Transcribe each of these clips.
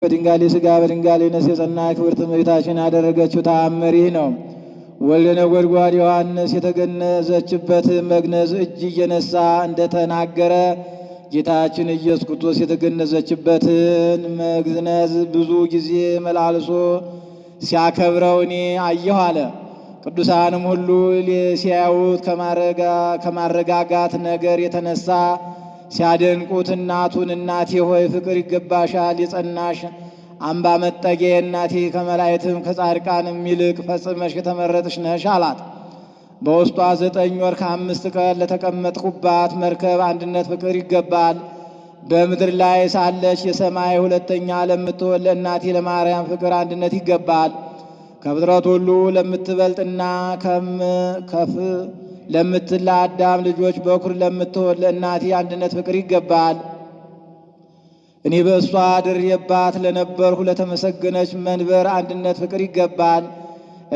በድንጋሌ ሥጋ በድንጋሌ ነፍስ የጸና ክብርት እመቤታችን ያደረገችው ተአምር ይህ ነው። ወልደ ነጎድጓድ ዮሐንስ የተገነዘችበት መግነዝ እጅ እየነሳ እንደተናገረ ጌታችን ኢየሱስ ክርስቶስ የተገነዘችበትን መግነዝ ብዙ ጊዜ መላልሶ ሲያከብረው እኔ አየሁ አለ። ቅዱሳንም ሁሉ ሲያዩት ከማረጋጋት ነገር የተነሳ ሲያደንቁት እናቱን እናቴ ሆይ ፍቅር ይገባሻል፣ የጸናሽ አምባ መጠጊያ እናቴ ከመላእክትም ከጻድቃንም ይልቅ ፈጽመሽ የተመረጥሽ ነሽ አላት። በውስጧ 9 ወር ከ5 ቀን ለተቀመጥኩባት መርከብ አንድነት ፍቅር ይገባል። በምድር ላይ ሳለች የሰማይ ሁለተኛ ለምትሆን ለእናቴ ለማርያም ፍቅር አንድነት ይገባል። ከፍጥረት ሁሉ ለምትበልጥና ከፍ ለምትል ለአዳም ልጆች በኩር ለምትሆን ለእናቴ አንድነት ፍቅር ይገባል። እኔ በእሷ አድሬባት ለነበርሁ ለተመሰገነች መንበር አንድነት ፍቅር ይገባል።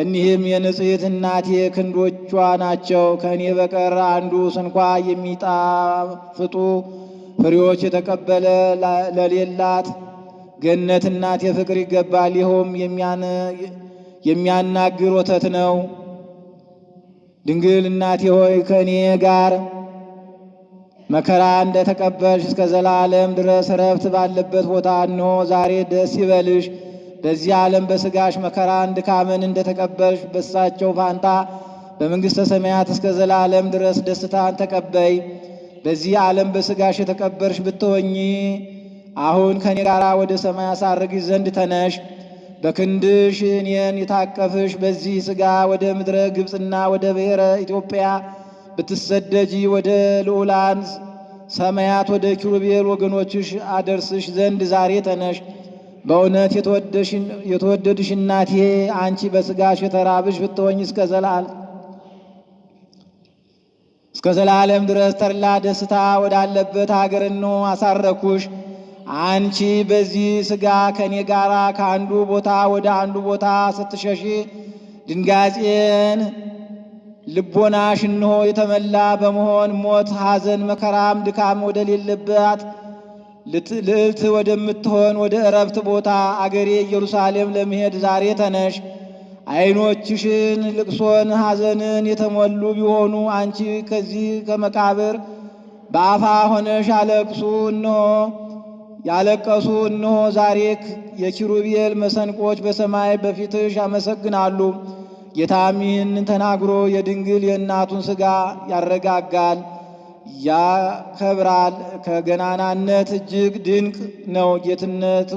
እኒህም የንጽሕት እናቴ ክንዶቿ ናቸው። ከእኔ በቀር አንዱ ስንኳ የሚጣፍጡ ፍሬዎች የተቀበለ ለሌላት ገነት እናቴ ፍቅር ይገባል። ይኸውም የሚያናግር ወተት ነው። ድንግል እናቴ ሆይ ከእኔ ጋር መከራ እንደተቀበልሽ እስከ ዘላለም ድረስ ረፍት ባለበት ቦታ እንሆ ዛሬ ደስ ይበልሽ። በዚህ ዓለም በሥጋሽ መከራን ድካምን እንደተቀበልሽ በሳቸው ፋንታ በመንግሥተ ሰማያት እስከ ዘላለም ድረስ ደስታን ተቀበይ። በዚህ ዓለም በሥጋሽ የተቀበልሽ ብትሆኚ አሁን ከእኔ ጋር ወደ ሰማይ አሳርግሽ ዘንድ ተነሽ። በክንድሽ እኔን የታቀፍሽ በዚህ ሥጋ ወደ ምድረ ግብፅና ወደ ብሔረ ኢትዮጵያ ብትሰደጂ ወደ ልዑላን ሰማያት ወደ ኪሩቤል ወገኖችሽ አደርስሽ ዘንድ ዛሬ ተነሽ። በእውነት የተወደድሽ እናቴ አንቺ በሥጋሽ የተራብሽ ብትሆኝ እስከ ዘላለም ድረስ ተድላ ደስታ ወዳለበት አገር እንሆ አሳረኩሽ። አንቺ በዚህ ሥጋ ከእኔ ጋር ከአንዱ ቦታ ወደ አንዱ ቦታ ስትሸሺ ድንጋጼን ልቦናሽ እንሆ የተመላ በመሆን ሞት፣ ሐዘን፣ መከራም ድካም ወደሌለባት ልዕልት ወደምትሆን ወደ ዕረፍት ቦታ አገሬ ኢየሩሳሌም ለመሄድ ዛሬ ተነሽ። ዓይኖችሽን ልቅሶን ሐዘንን የተሞሉ ቢሆኑ አንቺ ከዚህ ከመቃብር በአፋ ሆነሽ ያለቀሱ እንሆ ዛሬ የኪሩቤል መሰንቆች በሰማይ በፊትሽ ያመሰግናሉ። ጌታም ይህንን ተናግሮ የድንግል የእናቱን ሥጋ ያረጋጋል፣ ያከብራል። ከገናናነት እጅግ ድንቅ ነው። ጌትነት